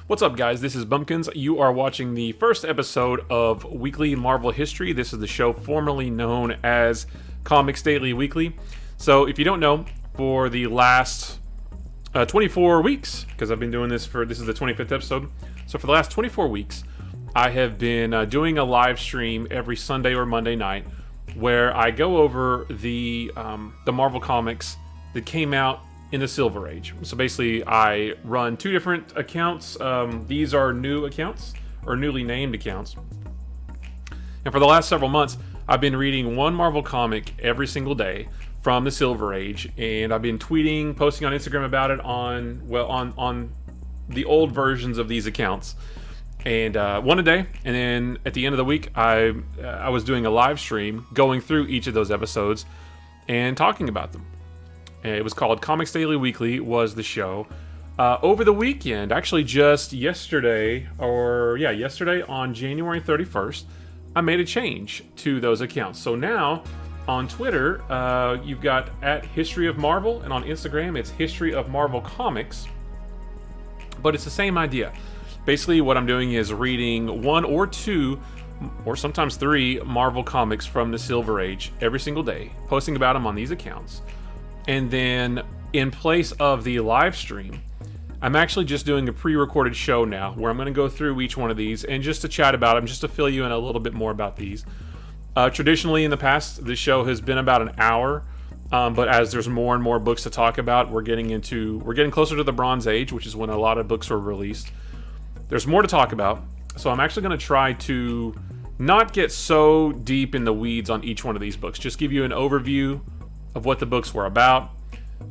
What's up, guys? This is Bumpkins. You are watching the first episode of Weekly Marvel History. This is the show formerly known as Comics Daily Weekly. So, if you don't know, for the last 24 weeks, because I've been doing this is the 25th episode. So, for the last 24 weeks, I have been doing a live stream every Sunday or Monday night where I go over the Marvel comics that came out in the Silver Age. So basically, I run two different accounts. These are new accounts, or newly named accounts. And for the last several months, I've been reading one Marvel comic every single day from the Silver Age, and I've been tweeting, posting on Instagram about it on the old versions of these accounts. And one a day, and then at the end of the week, I was doing a live stream going through each of those episodes and talking about them. It was called Comics Daily Weekly, was the show. Over the weekend, actually just yesterday on January 31st, I made a change to those accounts. So now, on Twitter, you've got at History of Marvel, and on Instagram, it's History of Marvel Comics. But it's the same idea. Basically, what I'm doing is reading one or two, or sometimes three, Marvel comics from the Silver Age every single day, posting about them on these accounts. And then, in place of the live stream, I'm actually just doing a pre-recorded show now, where I'm going to go through each one of these and just to chat about them, just to fill you in a little bit more about these. Traditionally, in the past, the show has been about an hour, but as there's more and more books to talk about, we're getting closer to the Bronze Age, which is when a lot of books were released. There's more to talk about, so I'm actually going to try to not get so deep in the weeds on each one of these books. Just give you an overview of what the books were about,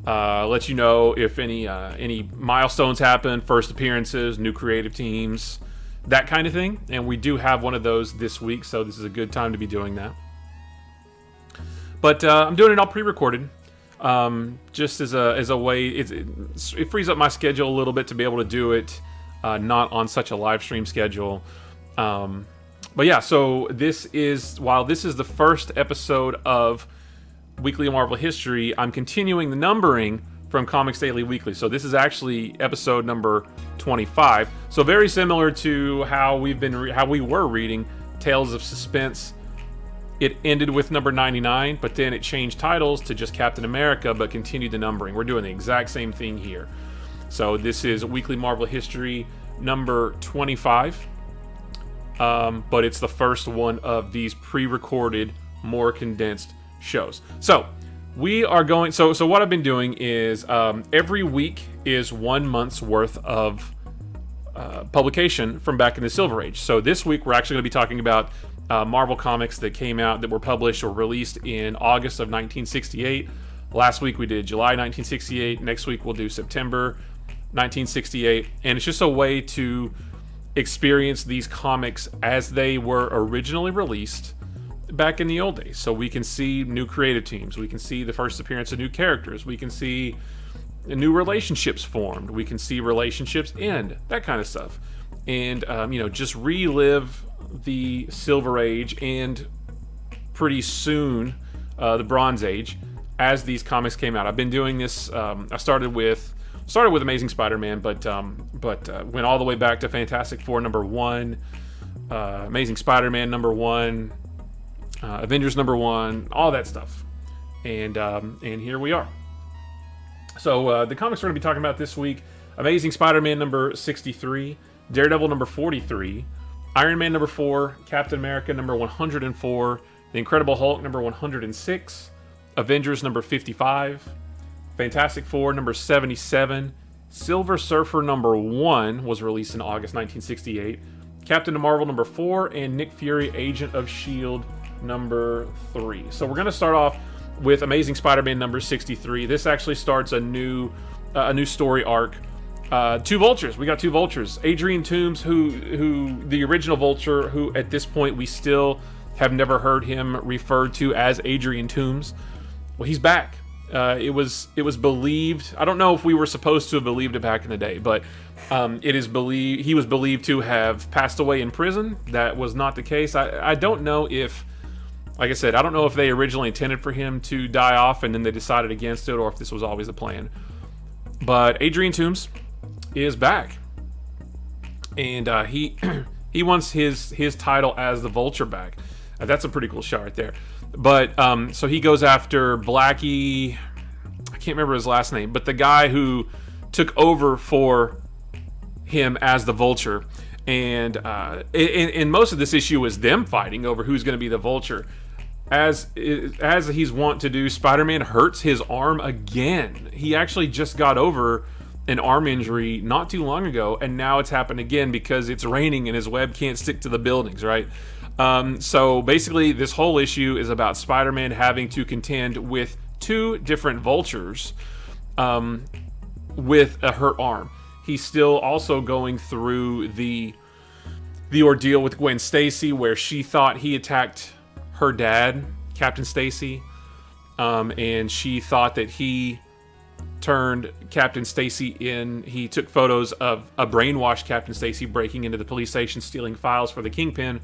let you know if any milestones happen, first appearances, new creative teams, that kind of thing. And we do have one of those this week, so this is a good time to be doing that. But I'm doing it all pre-recorded, just as a way. It frees up my schedule a little bit to be able to do it, not on such a live stream schedule. But yeah, so while this is the first episode of Weekly Marvel History, I'm continuing the numbering from Comics Daily Weekly. So this is actually episode number 25. So very similar to how we were reading Tales of Suspense. It ended with number 99, but then it changed titles to just Captain America, but continued the numbering. We're doing the exact same thing here. So this is Weekly Marvel History number 25. But it's the first one of these pre-recorded, more condensed shows. So we are going. So what I've been doing is every week is 1 month's worth of publication from back in the Silver Age. So this week we're actually going to be talking about Marvel comics that came out, that were published or released in August of 1968. Last week we did July 1968. Next week we'll do September 1968, and it's just a way to experience these comics as they were originally released back in the old days. So we can see new creative teams, we can see the first appearance of new characters, we can see new relationships formed, we can see relationships end, that kind of stuff. And just relive the Silver Age and pretty soon the Bronze Age as these comics came out. I've been doing this. I started with Amazing Spider-Man, but went all the way back to Fantastic Four number 1, Amazing Spider-Man number 1, Avengers number 1, all that stuff, and here we are. So the comics we're going to be talking about this week: Amazing Spider-Man number 63, Daredevil number 43, Iron Man number 4, Captain America number 104, The Incredible Hulk number 106, Avengers number 55, Fantastic Four number 77, Silver Surfer number 1 was released in August 1968, Captain Marvel number 4, and Nick Fury Agent of S.H.I.E.L.D. number 3. So we're going to start off with Amazing Spider-Man number 63. This actually starts a new story arc. Two Vultures. We got two Vultures. Adrian Toomes, who the original Vulture, who at this point we still have never heard him referred to as Adrian Toomes. Well, he's back. It was believed. I don't know if we were supposed to have believed it back in the day, but he was believed to have passed away in prison. That was not the case. I don't know if, like I said, I don't know if they originally intended for him to die off and then they decided against it, or if this was always the plan. But Adrian Toomes is back. and he he wants his title as the Vulture back. That's a pretty cool shot right there. But so he goes after Blackie. I can't remember his last name, but the guy who took over for him as the Vulture. And most of this issue is them fighting over who's going to be the Vulture. As he's wont to do, Spider-Man hurts his arm again. He actually just got over an arm injury not too long ago, and now it's happened again because it's raining and his web can't stick to the buildings, right? So basically, this whole issue is about Spider-Man having to contend with two different Vultures with a hurt arm. He's still also going through the ordeal with Gwen Stacy, where she thought he attacked her dad, Captain Stacy, and she thought that he turned Captain Stacy in. He took photos of a brainwashed Captain Stacy breaking into the police station, stealing files for the Kingpin.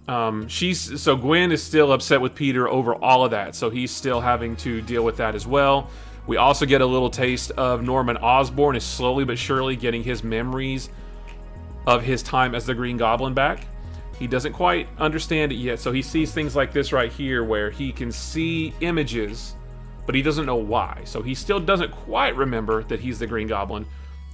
So Gwen is still upset with Peter over all of that, so he's still having to deal with that as well. We also get a little taste of Norman Osborn is slowly but surely getting his memories of his time as the Green Goblin back. He doesn't quite understand it yet, so he sees things like this right here where he can see images, but he doesn't know why. So he still doesn't quite remember that he's the Green Goblin.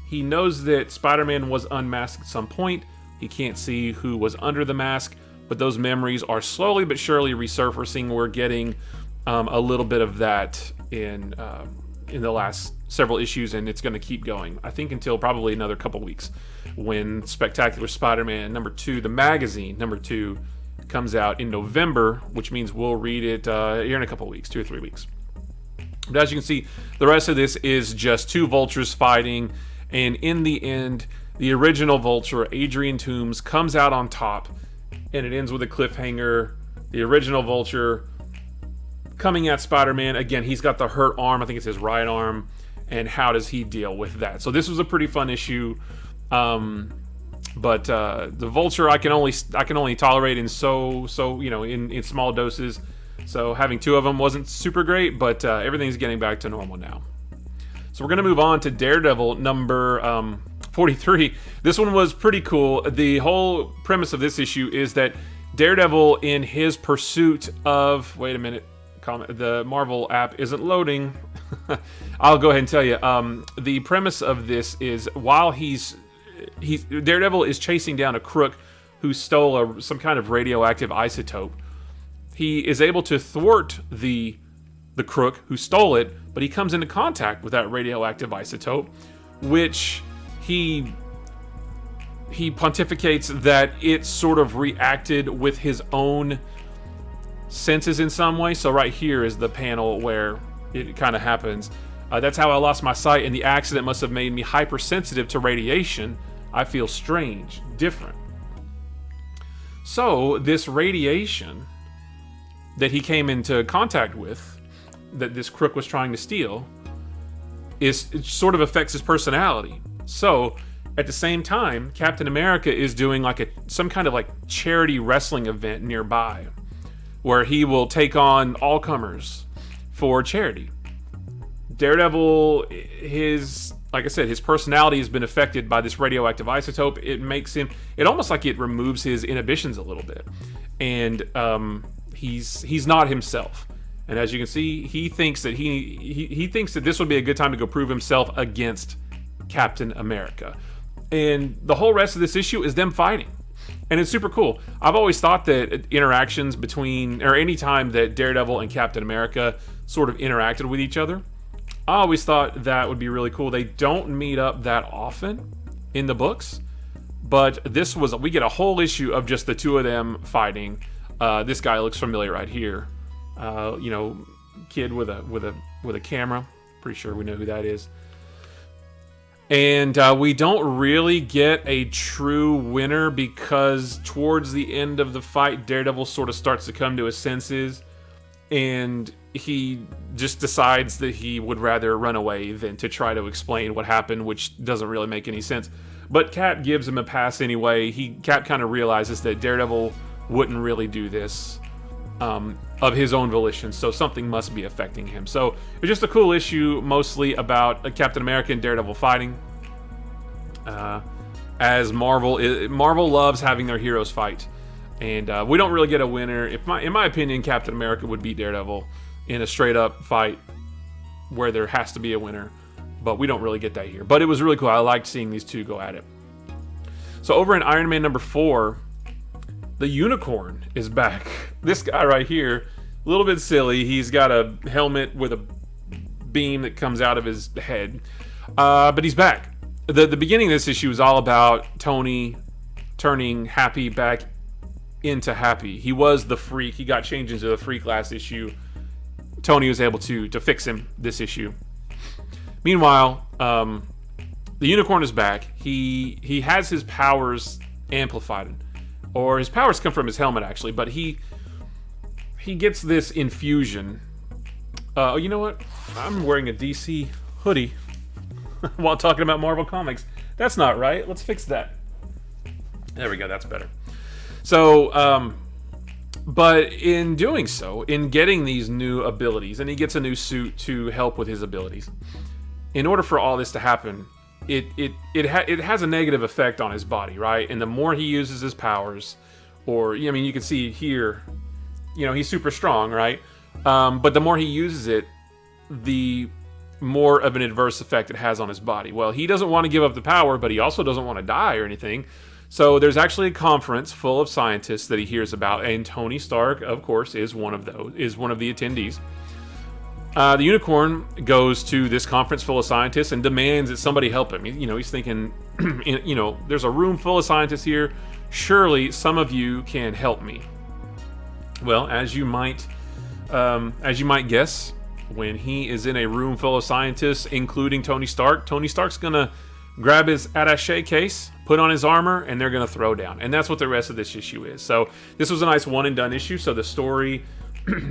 He knows that Spider-Man was unmasked at some point. He can't see who was under the mask, but those memories are slowly but surely resurfacing. We're getting a little bit of that in the last several issues, and it's going to keep going, I think, until probably another couple weeks, when Spectacular Spider-Man #2, the magazine #2, comes out in November, which means we'll read it here in a couple weeks, 2 or 3 weeks. But as you can see, the rest of this is just two Vultures fighting, and in the end, the original Vulture, Adrian Toomes, comes out on top, and it ends with a cliffhanger. The original Vulture coming at Spider-Man. Again, he's got the hurt arm. I think it's his right arm. And how does he deal with that? So this was a pretty fun issue. But the Vulture I can only tolerate in in small doses. So having two of them wasn't super great, but everything's getting back to normal now. So we're going to move on to Daredevil number 43. This one was pretty cool. The whole premise of this issue is that Daredevil, in his pursuit of... Wait a minute. The Marvel app isn't loading. I'll go ahead and tell you. The premise of this is while Daredevil is chasing down a crook who stole some kind of radioactive isotope. He is able to thwart the crook who stole it, but he comes into contact with that radioactive isotope, which he pontificates that it sort of reacted with his own senses in some way. So right here is the panel where it kind of happens. That's how I lost my sight, and the accident must have made me hypersensitive to radiation. I feel strange, different. So this radiation that he came into contact with, that this crook was trying to steal, it sort of affects his personality. So at the same time, Captain America is doing some kind of charity wrestling event nearby, where he will take on all comers for charity. Daredevil, like I said, his personality has been affected by this radioactive isotope. It almost like it removes his inhibitions a little bit, and he's not himself. And as you can see, he thinks that he thinks that this would be a good time to go prove himself against Captain America. And the whole rest of this issue is them fighting. And it's super cool. I've always thought that interactions between, or any time that Daredevil and Captain America sort of interacted with each other, I always thought that would be really cool. They don't meet up that often in the books, but we get a whole issue of just the two of them fighting. This guy looks familiar right here. Kid with a camera. Pretty sure we know who that is. And we don't really get a true winner because towards the end of the fight, Daredevil sort of starts to come to his senses, and he just decides that he would rather run away than to try to explain what happened, which doesn't really make any sense. But Cap gives him a pass anyway. Cap kind of realizes that Daredevil wouldn't really do this of his own volition, so something must be affecting him. So it's just a cool issue, mostly about Captain America and Daredevil fighting. As Marvel loves having their heroes fight, and we don't really get a winner. In my opinion, Captain America would beat Daredevil in a straight up fight where there has to be a winner, but we don't really get that here. But it was really cool. I liked seeing these two go at it. So over in Iron Man number 4, the Unicorn is back. This guy right here, a little bit silly. He's got a helmet with a beam that comes out of his head, but he's back. The beginning of this issue is all about Tony turning Happy back into Happy. He was the Freak. He got changed into the Freak last issue. Tony was able to fix him this issue. Meanwhile, the Unicorn is back. He has his powers amplified, or his powers come from his helmet actually, but he gets this infusion. You know what? I'm wearing a DC hoodie while talking about Marvel Comics. That's not right. Let's fix that. There we go. That's better. So, but in doing so, in getting these new abilities, and he gets a new suit to help with his abilities, in order for all this to happen, it has a negative effect on his body, right? And the more he uses his powers, or, I mean, you can see here, you know, he's super strong, right? But the more he uses it, the more of an adverse effect it has on his body. Well, he doesn't want to give up the power, but he also doesn't want to die or anything. So there's actually a conference full of scientists that he hears about, and Tony Stark, of course, is one of the attendees. The Unicorn goes to this conference full of scientists and demands that somebody help him. You know, he's thinking, you know, there's a room full of scientists here. Surely some of you can help me. Well, as you might guess, when he is in a room full of scientists, including Tony Stark's gonna grab his attaché case, put on his armor, and they're gonna throw down. And that's what the rest of this issue is. So this was a nice one and done issue. So the story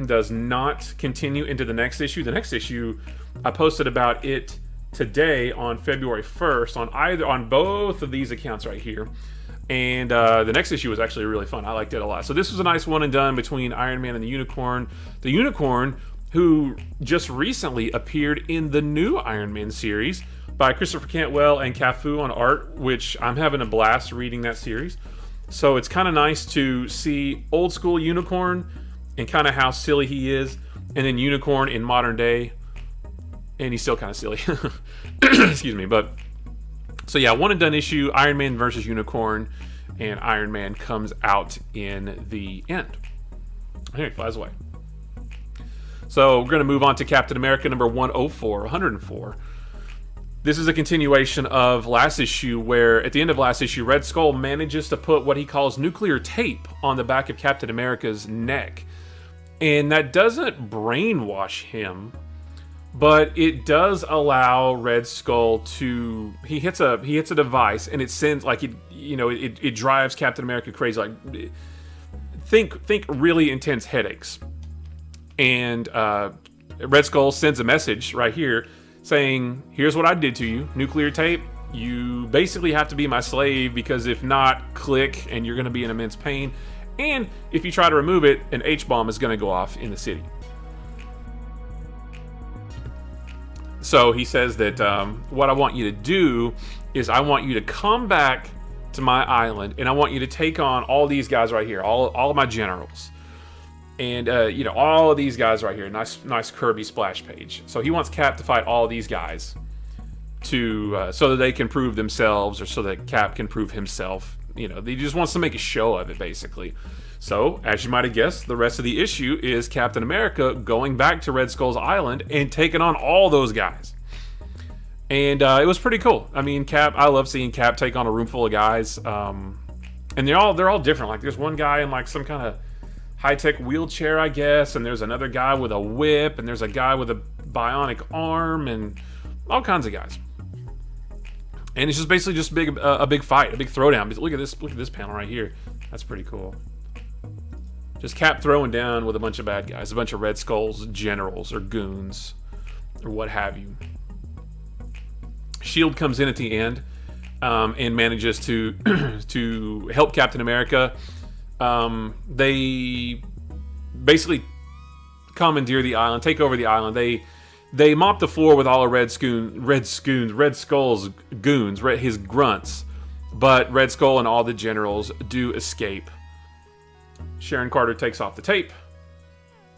does not continue into the next issue. The next issue, I posted about it today on February 1st on both of these accounts right here. And the next issue was actually really fun. I liked it a lot. So this was a nice one and done between Iron Man and the Unicorn. The Unicorn, who just recently appeared in the new Iron Man series by Christopher Cantwell and Cafu on art, which I'm having a blast reading that series. So it's kind of nice to see old school Unicorn and kind of how silly he is, and then Unicorn in modern day, and he's still kind of silly. Excuse me, but so yeah, one and done issue, Iron Man versus Unicorn, and Iron Man comes out in the end. Here he flies away. So we're going to move on to Captain America number 104. This is a continuation of last issue, where at the end of last issue, Red Skull manages to put what he calls nuclear tape on the back of Captain America's neck. And that doesn't brainwash him, but it does allow Red Skull to... He hits a device, and it sends, like, it drives Captain America crazy. Like, think really intense headaches. And Red Skull sends a message right here saying, here's what I did to you, nuclear tape. You basically have to be my slave, because if not, click, and you're going to be in immense pain. And if you try to remove it, an H-bomb is going to go off in the city. So he says that what I want you to do is I want you to come back to my island, and I want you to take on all these guys right here, all of my generals. And, all of these guys right here. Nice Kirby splash page. So he wants Cap to fight all of these guys to so that they can prove themselves, or so that Cap can prove himself. He just wants to make a show of it, basically. So, as you might have guessed, the rest of the issue is Captain America going back to Red Skull's island and taking on all those guys. And it was pretty cool. I mean, Cap, I love seeing Cap take on a room full of guys. And they're all different. Like, there's one guy in, like, some kind of high-tech wheelchair, I guess, and there's another guy with a whip, and there's a guy with a bionic arm, and all kinds of guys. And it's just basically just a big fight, a big throwdown. Look at this panel right here. That's pretty cool. Just Cap throwing down with a bunch of bad guys, a bunch of Red Skull's generals or goons or what have you. Shield comes in at the end and manages to to help Captain America. They basically commandeer the island, take over the island. They mop the floor with all of Red Skull's goons, his grunts. But Red Skull and all the generals do escape. Sharon Carter takes off the tape.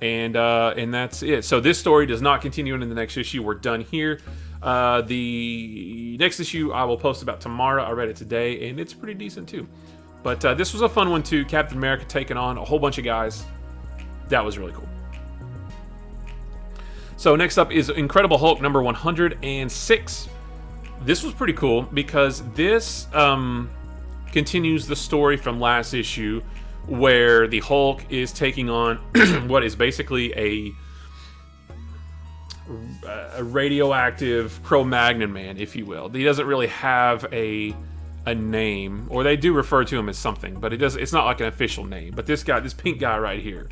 And that's it. So this story does not continue into the next issue. We're done here. The next issue I will post about tomorrow. I read it today, and it's pretty decent too. But this was a fun one too. Captain America taking on a whole bunch of guys. That was really cool. So next up is Incredible Hulk number 106. This was pretty cool because this continues the story from last issue where the Hulk is taking on what is basically a radioactive Cro-Magnon man, if you will. He doesn't really have a name, or they do refer to him as something, but it's not like an official name. But this pink guy right here.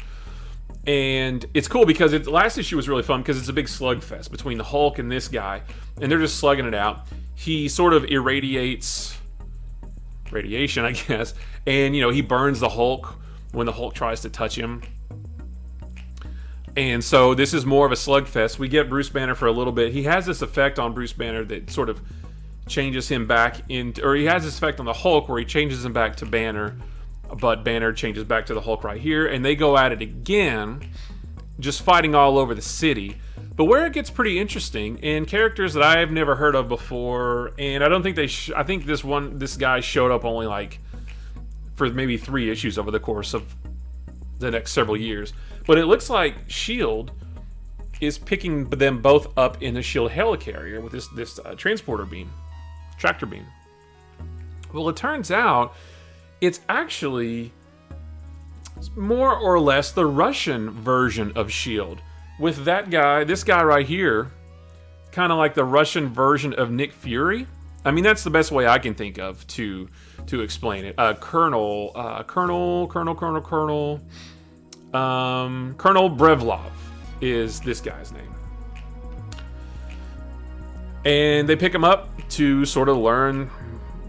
And it's cool because last issue was really fun because it's a big slugfest between the Hulk and this guy, and they're just slugging it out. He sort of irradiates radiation, I guess, and he burns the Hulk when the Hulk tries to touch him. And so this is more of a slugfest. We get Bruce Banner for a little bit. He has this effect on Bruce Banner that sort of changes him back into, or he has this effect on the Hulk where he changes him back to Banner, but Banner changes back to the Hulk right here, and they go at it again, just fighting all over the city. But where it gets pretty interesting, and characters that I've never heard of before, and I don't think I think this guy showed up only like for maybe 3 issues over the course of the next several years. But it looks like S.H.I.E.L.D. is picking them both up in the S.H.I.E.L.D. helicarrier with this tractor beam. Well, it turns out it's actually more or less the Russian version of S.H.I.E.L.D. with this guy right here, kind of like the Russian version of Nick Fury. I mean, that's the best way I can think of to explain it. Colonel Brevlov is this guy's name. And they pick him up to sort of learn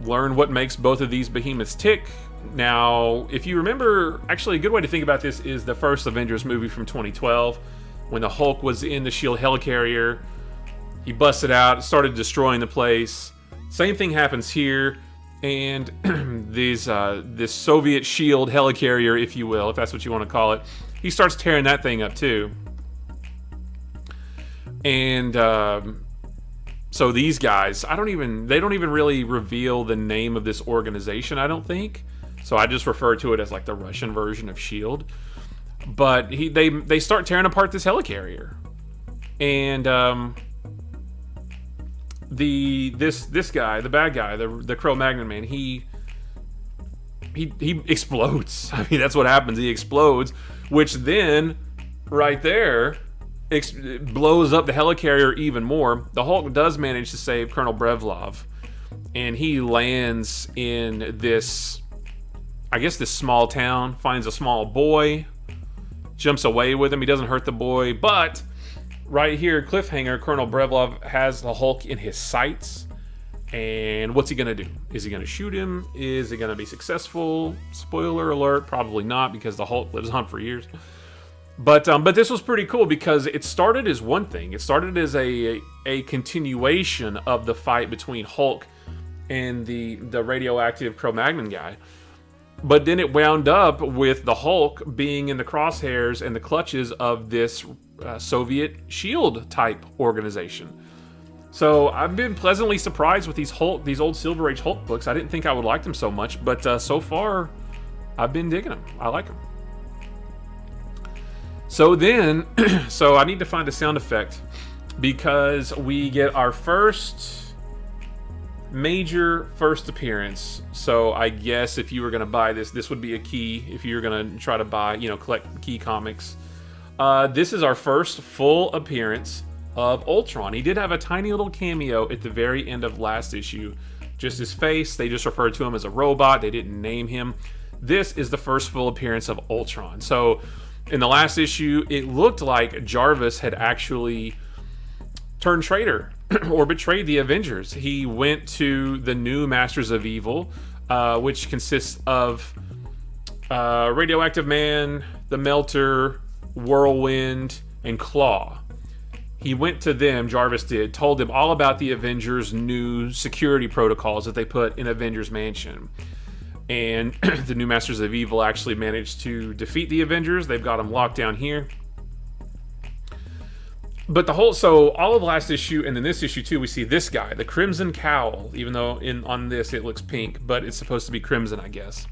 what makes both of these behemoths tick. Now, if you remember, actually a good way to think about this is the first Avengers movie from 2012, when the Hulk was in the S.H.I.E.L.D. helicarrier. He busted out, started destroying the place. Same thing happens here, and this Soviet S.H.I.E.L.D. helicarrier, if you will, if that's what you want to call it, he starts tearing that thing up too. And so these guys, they don't even really reveal the name of this organization, I don't think. So I just refer to it as like the Russian version of S.H.I.E.L.D. But they start tearing apart this helicarrier, and this guy, the bad guy, the Cro-Magnon man, he explodes. I mean, that's what happens. He explodes, which then right there blows up the helicarrier even more. The Hulk does manage to save Colonel Brevlov, and he lands in this small town, finds a small boy, jumps away with him. He doesn't hurt the boy, but right here, cliffhanger, Colonel Brevlov has the Hulk in his sights. And what's he going to do? Is he going to shoot him? Is he going to be successful? Spoiler alert, probably not, because the Hulk lives on for years. But this was pretty cool because it started as one thing. It started as a continuation of the fight between Hulk and the radioactive Cro-Magnon guy. But then it wound up with the Hulk being in the crosshairs and the clutches of this Soviet S.H.I.E.L.D. type organization. So I've been pleasantly surprised with these old Silver Age Hulk books. I didn't think I would like them so much, but so far I've been digging them. I like them. So then, so I need to find a sound effect because we get our major first appearance. So I guess if you were going to buy this would be a key. If you're going to try to buy, collect key comics. This is our first full appearance of Ultron. He did have a tiny little cameo at the very end of last issue. Just his face. They just referred to him as a robot. They didn't name him. This is the first full appearance of Ultron. So in the last issue, it looked like Jarvis had actually turned traitor or betrayed the Avengers. He went to the new Masters of Evil, which consists of Radioactive Man, the Melter, Whirlwind, and Claw. he went to them, Jarvis did, told them all about the Avengers' new security protocols that they put in Avengers Mansion. And the new Masters of Evil actually managed to defeat the Avengers. They've got them locked down here. But so all of last issue, and then this issue too, we see this guy, the Crimson Cowl, even though on this it looks pink, but it's supposed to be crimson, I guess.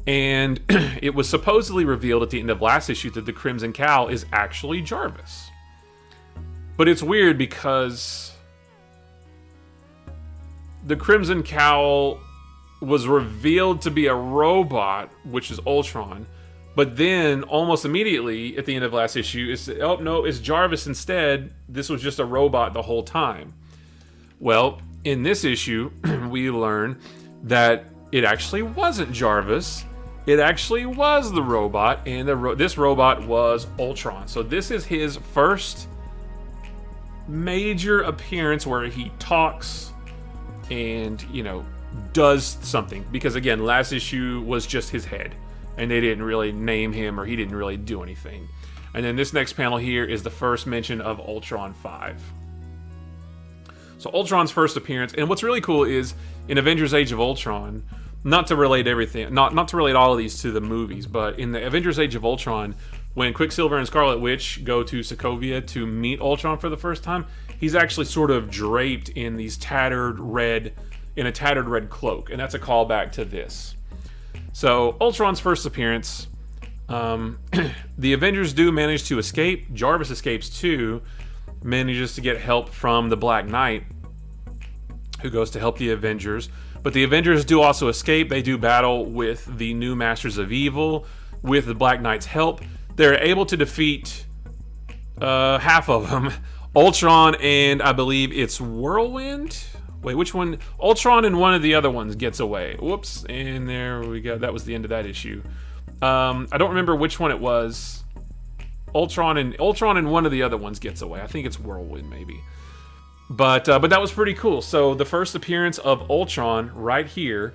And it was supposedly revealed at the end of last issue that the Crimson Cowl is actually Jarvis. But it's weird because the Crimson Cowl was revealed to be a robot, which is Ultron. But then, almost immediately, at the end of last issue, oh no, it's Jarvis instead. This was just a robot the whole time. Well, in this issue, we learn that it actually wasn't Jarvis. It actually was the robot, and this robot was Ultron. So this is his first major appearance where he talks and, does something. Because again, last issue was just his head, and they didn't really name him, or he didn't really do anything. And then this next panel here is the first mention of Ultron 5. So Ultron's first appearance, and what's really cool is in Avengers Age of Ultron, not to relate everything, not to relate all of these to the movies, but in the Avengers Age of Ultron, when Quicksilver and Scarlet Witch go to Sokovia to meet Ultron for the first time, he's actually sort of draped in a tattered red cloak, and that's a callback to this. So Ultron's first appearance, the Avengers do manage to escape. Jarvis escapes too, manages to get help from the Black Knight, who goes to help the Avengers. But the Avengers do also escape. They do battle with the new Masters of Evil with the Black Knight's help. They're able to defeat half of them. Ultron and I believe it's Whirlwind. Wait, which one? Ultron and one of the other ones gets away. Whoops, and there we go. That was the end of that issue. I don't remember which one it was. Ultron and one of the other ones gets away. I think it's Whirlwind, maybe. But that was pretty cool. So the first appearance of Ultron right here.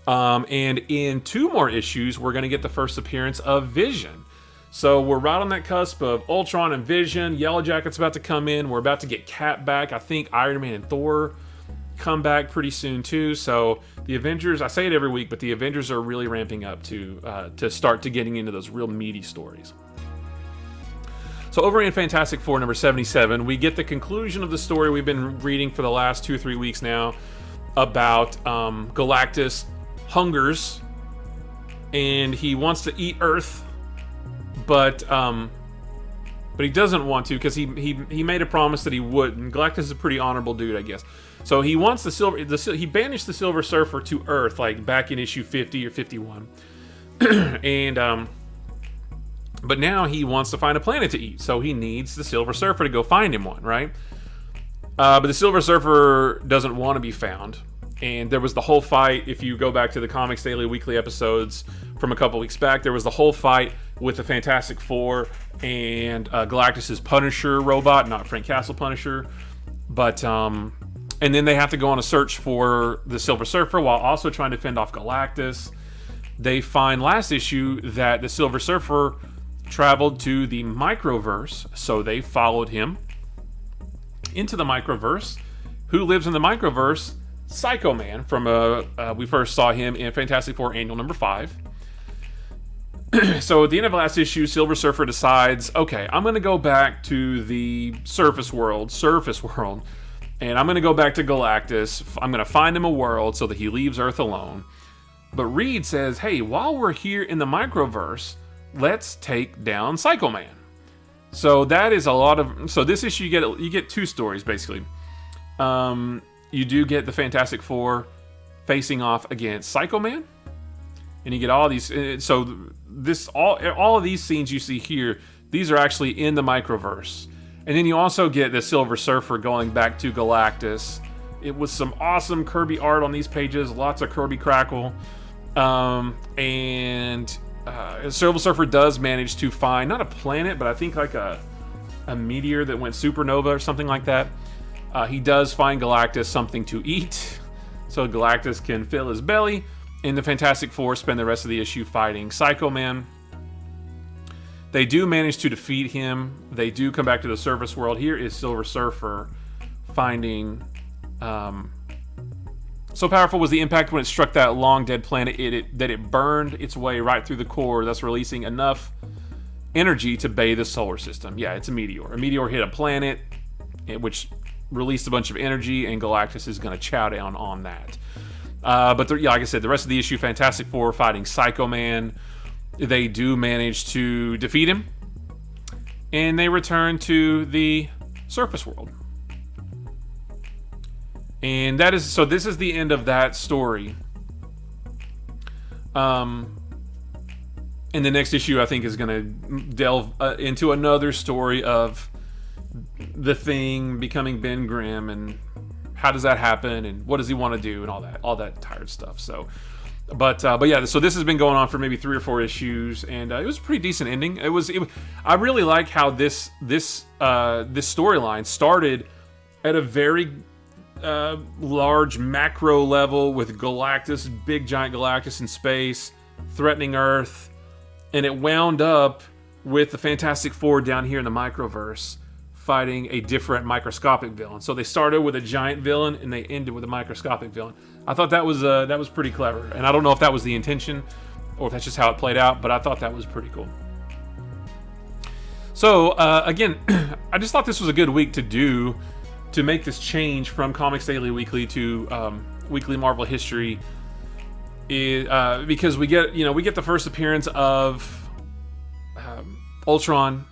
And in 2 more issues, we're going to get the first appearance of Vision. So we're right on that cusp of Ultron and Vision. Yellow Jacket's about to come in. We're about to get Cap back. I think Iron Man and Thor come back pretty soon too. So the Avengers, I say it every week, but the Avengers are really ramping up to start to getting into those real meaty stories. So over in Fantastic Four number 77, we get the conclusion of the story we've been reading for the last 2 or 3 weeks now about Galactus hungers and he wants to eat Earth, but he doesn't want to because he made a promise that he wouldn't. Galactus is a pretty honorable dude, I guess. So he wants he banished the Silver Surfer to Earth, like back in issue 50 or 51, and but now he wants to find a planet to eat. So he needs the Silver Surfer to go find him one, right? But the Silver Surfer doesn't want to be found. And there was the whole fight, if you go back to the Comics Daily Weekly episodes from a couple weeks back, there was the whole fight with the Fantastic Four and Galactus' Punisher robot, not Frank Castle Punisher. But, and then they have to go on a search for the Silver Surfer while also trying to fend off Galactus. They find last issue that the Silver Surfer traveled to the Microverse, so they followed him into the Microverse. Who lives in the Microverse? Psycho Man from we first saw him in Fantastic Four Annual number 5. So at the end of last issue, Silver Surfer decides, okay, I'm going to go back to the surface world, and I'm going to go back to Galactus. I'm going to find him a world so that he leaves Earth alone. But Reed says, hey, while we're here in the Microverse, let's take down Psycho Man. So that is a lot of... So this issue, you get 2 stories, basically. You do get the Fantastic Four facing off against Psycho Man, and you get all these. So this all of these scenes you see here, these are actually in the Microverse, and then you also get the Silver Surfer going back to Galactus. It was some awesome Kirby art on these pages, lots of Kirby crackle, and Silver Surfer does manage to find not a planet, but I think like a meteor that went supernova or something like that. He does find Galactus something to eat, so Galactus can fill his belly, and the Fantastic Four spend the rest of the issue fighting Psycho Man. They do manage to defeat him. They do come back to the surface world. Here is Silver Surfer finding... so powerful was the impact when it struck that long dead planet that it burned its way right through the core, thus releasing enough energy to bathe the solar system. Yeah, it's a meteor. A meteor hit a planet, which released a bunch of energy, and Galactus is going to chow down on that. But yeah, like I said, the rest of the issue, Fantastic Four fighting Psycho Man. They do manage to defeat him, and they return to the surface world. And that is, so this is the end of that story. And the next issue, I think, is going to delve into another story of the Thing becoming Ben Grimm, and how does that happen, and what does he want to do, and all that tired stuff. So, but yeah, so this has been going on for maybe 3 or 4 issues, and it was a pretty decent ending. I really like how this storyline started at a very large macro level with Galactus, big giant Galactus in space, threatening Earth, and it wound up with the Fantastic Four down here in the microverse fighting a different microscopic villain. So they started with a giant villain and they ended with a microscopic villain. I thought that was pretty clever, and I don't know if that was the intention or if that's just how it played out, but I thought that was pretty cool. So again, I just thought this was a good week to make this change from Comics Daily Weekly to Weekly Marvel History, because we get the first appearance of Ultron.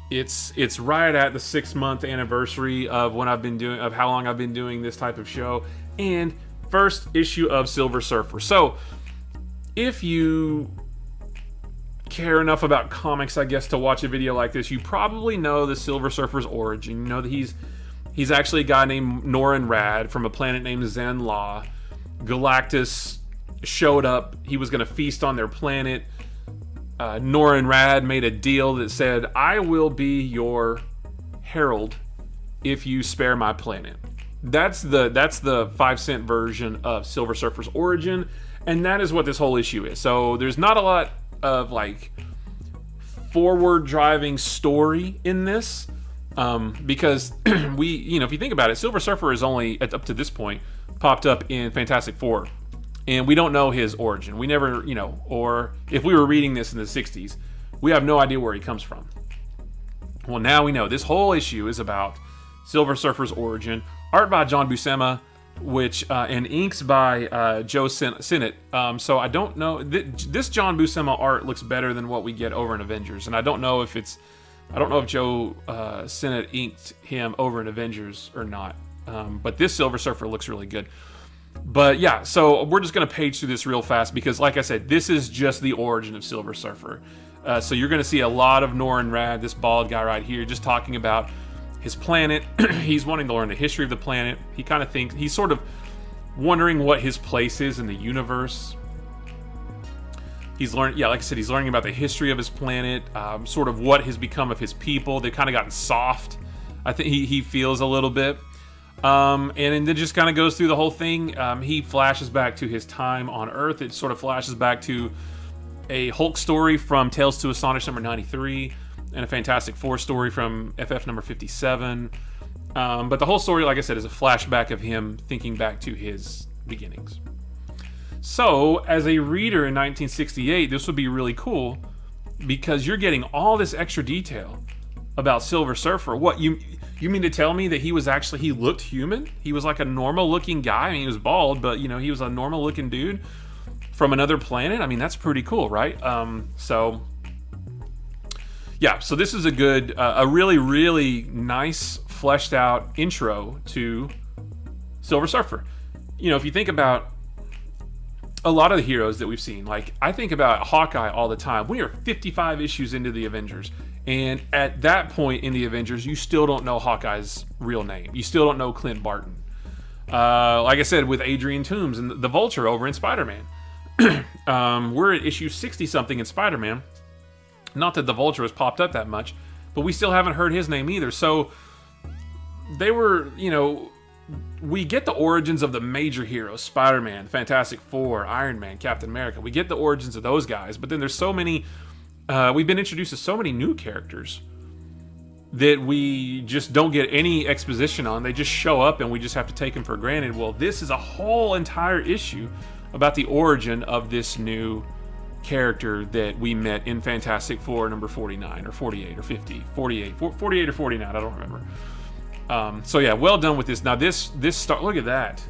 It's right at the 6-month anniversary of how long I've been doing this type of show, and first issue of Silver Surfer. So if you care enough about comics, I guess, to watch a video like this, you probably know the Silver Surfer's origin. You know that he's actually a guy named Norrin Rad from a planet named Zen-La. Galactus showed up. He was going to feast on their planet. Norrin Rad made a deal that said, I will be your herald if you spare my planet. That's the 5-cent version of Silver Surfer's origin, and that is what this whole issue is. So there's not a lot of like forward driving story in this. Because if you think about it, Silver Surfer is only, up to this point, popped up in Fantastic Four. And we don't know his origin. We never, or if we were reading this in the 60s, we have no idea where he comes from. Well, now we know. This whole issue is about Silver Surfer's origin. Art by John Buscema, and inks by Joe Sinnott. So I don't know. This John Buscema art looks better than what we get over in Avengers. And I don't know if Joe Sinnott inked him over in Avengers or not. But this Silver Surfer looks really good. But yeah, so we're just going to page through this real fast because, like I said, this is just the origin of Silver Surfer. So you're going to see a lot of Norrin Rad, this bald guy right here, just talking about his planet. He's wanting to learn the history of the planet. He kind of thinks, he's sort of wondering what his place is in the universe. He's learning, like I said, he's learning about the history of his planet, sort of what has become of his people. They've kind of gotten soft, I think he feels a little bit. And then just kind of goes through the whole thing. He flashes back to his time on Earth. It sort of flashes back to a Hulk story from Tales to Astonish number 93 and a Fantastic Four story from FF number 57. But the whole story, like I said, is a flashback of him thinking back to his beginnings. So, as a reader in 1968, this would be really cool because you're getting all this extra detail about Silver Surfer. What, you mean to tell me that he looked human? He was like a normal-looking guy. I mean, he was bald, but, he was a normal-looking dude from another planet? I mean, that's pretty cool, right? So this is a really, really nice, fleshed-out intro to Silver Surfer. If you think about a lot of the heroes that we've seen, like, I think about Hawkeye all the time. We are 55 issues into the Avengers, and at that point in the Avengers, you still don't know Hawkeye's real name. You still don't know Clint Barton. Like I said, with Adrian Toomes and the Vulture over in Spider-Man. We're at issue 60-something in Spider-Man. Not that the Vulture has popped up that much, but we still haven't heard his name either. So they were, we get the origins of the major heroes, Spider-Man, Fantastic Four, Iron Man, Captain America. We get the origins of those guys, but then there's so many we've been introduced to so many new characters that we just don't get any exposition on. They just show up and we just have to take them for granted. Well, this is a whole entire issue about the origin of this new character that we met in Fantastic Four number 49 or 48 or 50, 48 or 49, I don't remember. So yeah, well done with this. Now this start, look at that.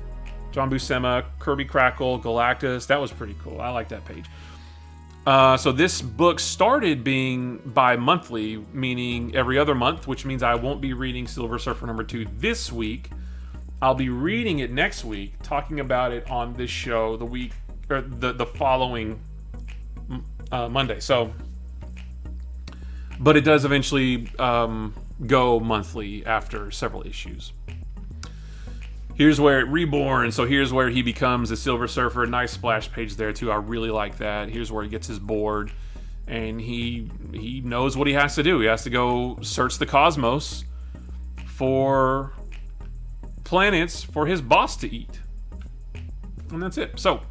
John Buscema, Kirby Crackle, Galactus, that was pretty cool. I like that page. So this book started being bi-monthly, meaning every other month, which means I won't be reading Silver Surfer number 2 this week. I'll be reading it next week, talking about it on this show the following Monday. So, but it does eventually go monthly after several issues. Here's where it reborn. So here's where he becomes a Silver Surfer. Nice splash page there too. I really like that. Here's where he gets his board, and he knows what he has to do. He has to go search the cosmos for planets for his boss to eat, and that's it. So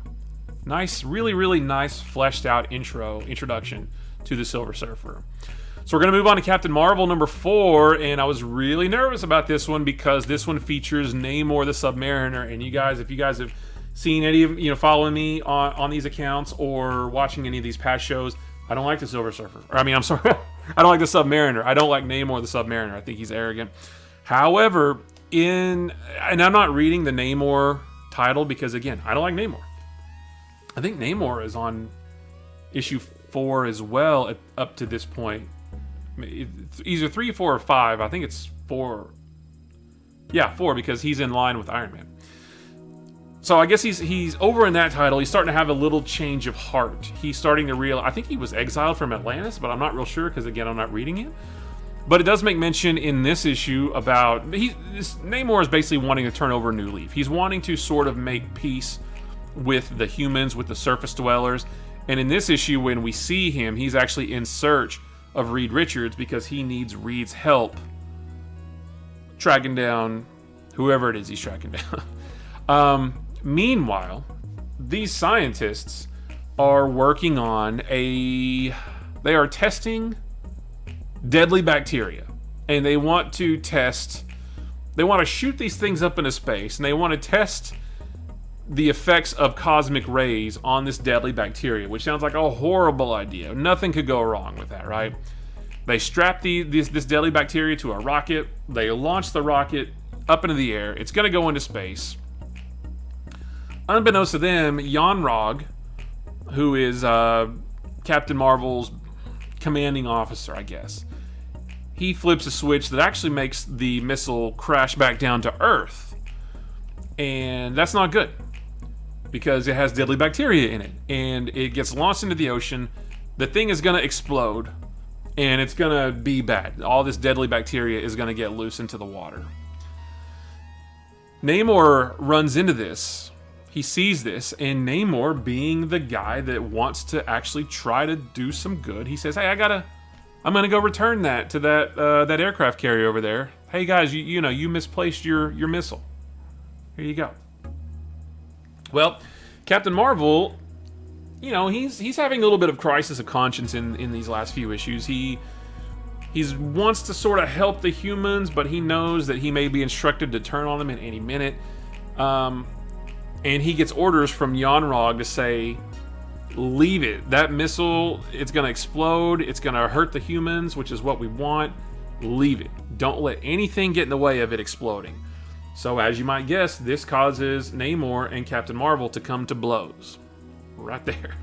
nice, really, really nice fleshed out introduction to the Silver Surfer. So we're going to move on to Captain Marvel number 4, and I was really nervous about this one because this one features Namor the Submariner. And you guys, if you guys have seen any of, following me on these accounts or watching any of these past shows, I don't like the Silver Surfer. I'm sorry, I don't like the Submariner. I don't like Namor the Submariner. I think he's arrogant. However, and I'm not reading the Namor title because, again, I don't like Namor. I think Namor is on issue 4 as well up to this point. It's either 3, 4, or 5. I think it's 4. Yeah, 4, because he's in line with Iron Man. So I guess he's over in that title. He's starting to have a little change of heart. He's starting to realize. I think he was exiled from Atlantis, but I'm not real sure because, again, I'm not reading it. But it does make mention in this issue about Namor is basically wanting to turn over a new leaf. He's wanting to sort of make peace with the humans, with the surface dwellers. And in this issue, when we see him, he's actually in search of Reed Richards because he needs Reed's help tracking down whoever it is he's tracking down. Meanwhile, these scientists are working on they are testing deadly bacteria, and they want to shoot these things up into space, and they want to test the effects of cosmic rays on this deadly bacteria, which sounds like a horrible idea. Nothing could go wrong with that, right? They strap this deadly bacteria to a rocket. They launch the rocket up into the air. It's going to go into space. Unbeknownst to them, Yon-Rogg, who is Captain Marvel's commanding officer, I guess, he flips a switch that actually makes the missile crash back down to Earth. And that's not good, because it has deadly bacteria in it, and it gets launched into the ocean. The thing is going to explode, and it's going to be bad. All this deadly bacteria is going to get loose into the water. Namor runs into this. He sees this, and Namor, being the guy that wants to actually try to do some good, he says, "Hey, I'm going to go return that to that aircraft carrier over there. Hey guys, you misplaced your missile. Here you go." Well, Captain Marvel, he's having a little bit of crisis of conscience in these last few issues. He wants to sort of help the humans, but he knows that he may be instructed to turn on them in any minute. And he gets orders from Yon-Rogg to say, leave it. That missile, it's going to explode. It's going to hurt the humans, which is what we want. Leave it. Don't let anything get in the way of it exploding. So as you might guess, this causes Namor and Captain Marvel to come to blows. Right there.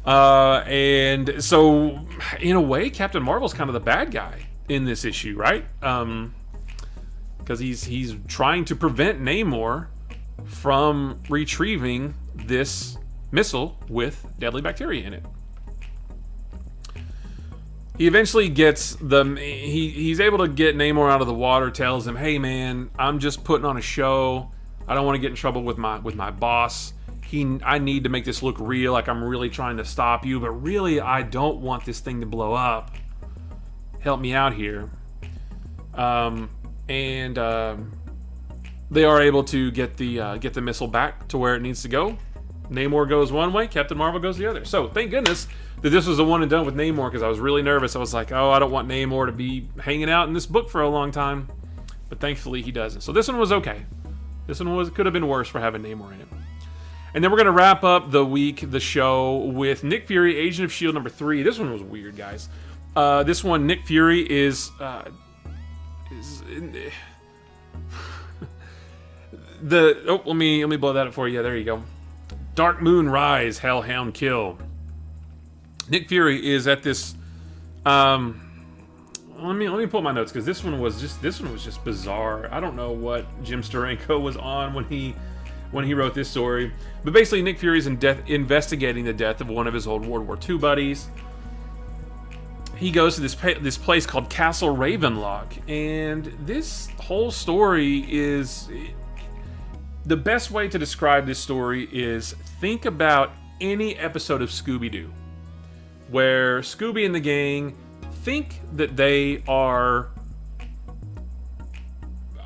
And so, in a way, Captain Marvel's kind of the bad guy in this issue, right? Because he's trying to prevent Namor from retrieving this missile with deadly bacteria in it. He eventually gets he's able to get Namor out of the water, tells him, "Hey man, I'm just putting on a show. I don't want to get in trouble with my boss. I need to make this look real, like I'm really trying to stop you, but really I don't want this thing to blow up. Help me out here." They are able to get the missile back to where it needs to go, Namor goes one way, Captain Marvel goes the other. So thank goodness that this was a one and done with Namor, because I was really nervous. I was like, oh, I don't want Namor to be hanging out in this book for a long time. But thankfully he doesn't. So this one was okay. This one could have been worse for having Namor in it. And then we're going to wrap up the show with Nick Fury, Agent of S.H.I.E.L.D. number 3. This one was weird, guys. This one, Nick Fury is let me blow that up for you. Yeah, there you go. Dark Moon Rise, Hellhound Kill. Nick Fury is at this. Let me pull my notes, because this one was just bizarre. I don't know what Jim Steranko was on when he wrote this story, but basically Nick Fury's investigating the death of one of his old World War II buddies. He goes to this place called Castle Ravenlock, and this whole story is... The best way to describe this story is, think about any episode of Scooby-Doo, where Scooby and the gang think that they are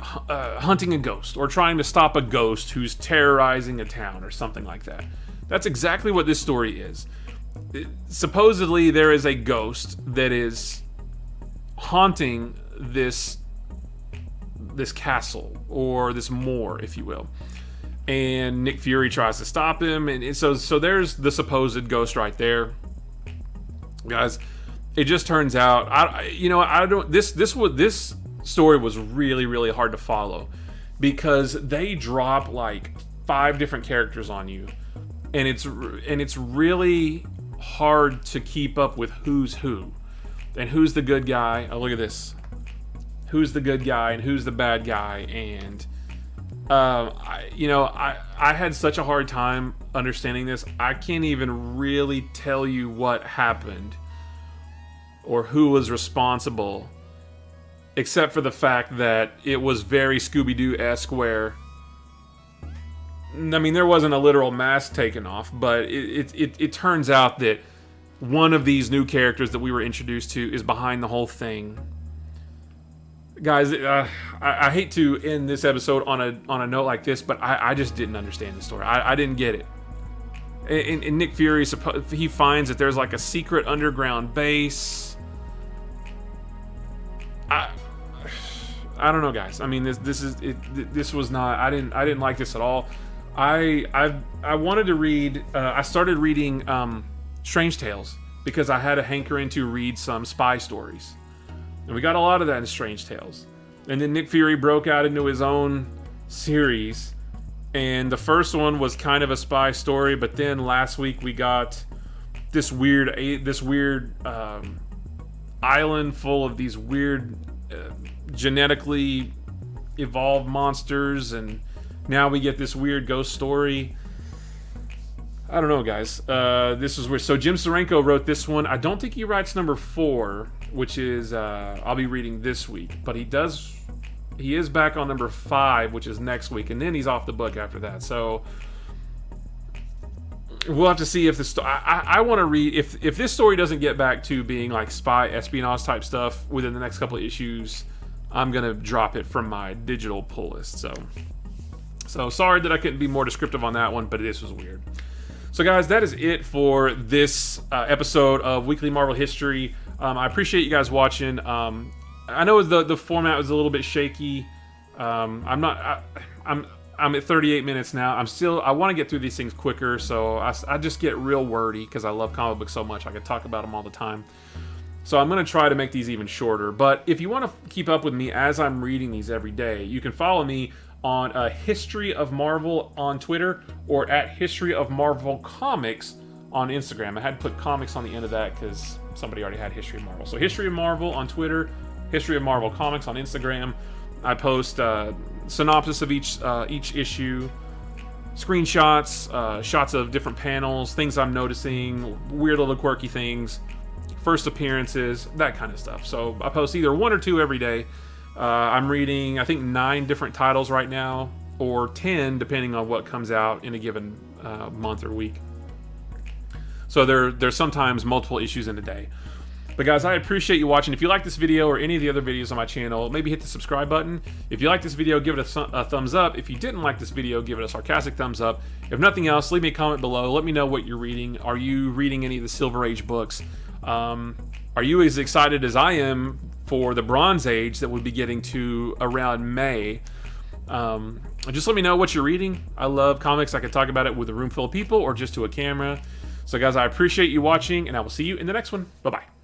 hunting a ghost, or trying to stop a ghost who's terrorizing a town, or something like that. That's exactly what this story is. Supposedly there is a ghost that is haunting this castle, or this moor, if you will, and Nick Fury tries to stop him, and so there's the supposed ghost right there, guys. It just turns out, this story was really, really hard to follow, because they drop like 5 different characters on you, and it's really hard to keep up with who's who and who's the good guy. Oh, look at this. Who's the good guy and who's the bad guy, and I had such a hard time understanding this. I can't even really tell you what happened or who was responsible, except for the fact that it was very Scooby-Doo-esque, where, I mean, there wasn't a literal mask taken off, but it turns out that one of these new characters that we were introduced to is behind the whole thing. Guys, I hate to end this episode on a note like this, but I just didn't understand the story. I didn't get it. And Nick Fury, he finds that there's like a secret underground base. I don't know, guys. I mean, this was not. I didn't like this at all. I wanted to read. I started reading Strange Tales, because I had a hankering to read some spy stories. And we got a lot of that in Strange Tales. And then Nick Fury broke out into his own series. And the first one was kind of a spy story, but then last week we got this weird island full of these weird genetically evolved monsters, and now we get this weird ghost story. I don't know, guys. This is weird. So Jim Steranko wrote this one. I don't think he writes number 4, which is I'll be reading this week, but he is back on number 5, which is next week, and then he's off the book after that. So we'll have to see if this. I want to read if this story doesn't get back to being like spy espionage type stuff within the next couple of issues. I'm gonna drop it from my digital pull list. So sorry that I couldn't be more descriptive on that one, but this was weird. So guys, that is it for this episode of Weekly Marvel History. I appreciate you guys watching. I know the format was a little bit shaky. I'm at 38 minutes now. I want to get through these things quicker, so I just get real wordy because I love comic books so much. I could talk about them all the time. So I'm going to try to make these even shorter. But if you want to keep up with me as I'm reading these every day, you can follow me on History of Marvel on Twitter, or at History of Marvel Comics on Instagram. I had to put comics on the end of that because somebody already had History of Marvel. So History of Marvel on Twitter, History of Marvel Comics on Instagram. I post synopsis of each issue, screenshots, shots of different panels, things I'm noticing, weird little quirky things, first appearances, that kind of stuff. So I post either 1 or 2 every day. I'm reading, I think, 9 different titles right now, or 10, depending on what comes out in a given month or week. So there's sometimes multiple issues in a day. But guys, I appreciate you watching. If you like this video or any of the other videos on my channel, maybe hit the subscribe button. If you like this video, give it a thumbs up. If you didn't like this video, give it a sarcastic thumbs up. If nothing else, leave me a comment below. Let me know what you're reading. Are you reading any of the Silver Age books? Are you as excited as I am for the Bronze Age that we'll be getting to around May? Just let me know what you're reading. I love comics. I can talk about it with a room full of people or just to a camera. So guys, I appreciate you watching, and I will see you in the next one. Bye-bye.